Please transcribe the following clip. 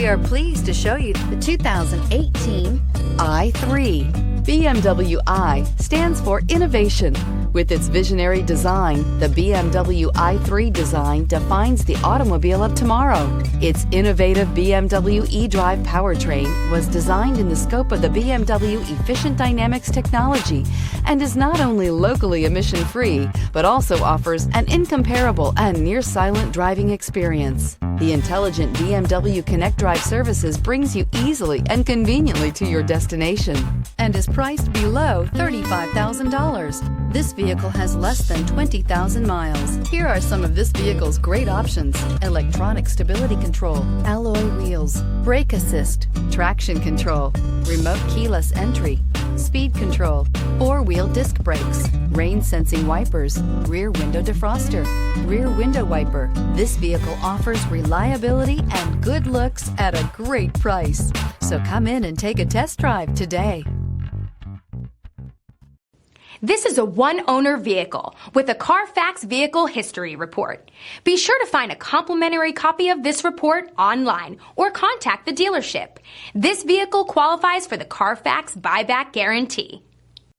We are pleased to show you the 2018 i3. BMW i stands for innovation. With its visionary design, the BMW i3 design defines the automobile of tomorrow. Its innovative BMW eDrive powertrain was designed in the scope of the BMW Efficient Dynamics technology and is not only locally emission-free, but also offers an incomparable and near-silent driving experience. The intelligent BMW Connect Drive services brings you easily and conveniently to your destination and is priced below $35,000. This vehicle has less than 20,000 miles. Here are some of this vehicle's great options: electronic stability control, alloy wheels, brake assist, traction control, remote keyless entry, speed control, four-wheel disc brakes, rain sensing wipers, rear window defroster, rear window wiper. This vehicle offers reliability and good looks at a great price. So come in and take a test drive today. This is a one-owner vehicle with a Carfax Vehicle History Report. Be sure to find a complimentary copy of this report online or contact the dealership. This vehicle qualifies for the Carfax Buyback Guarantee.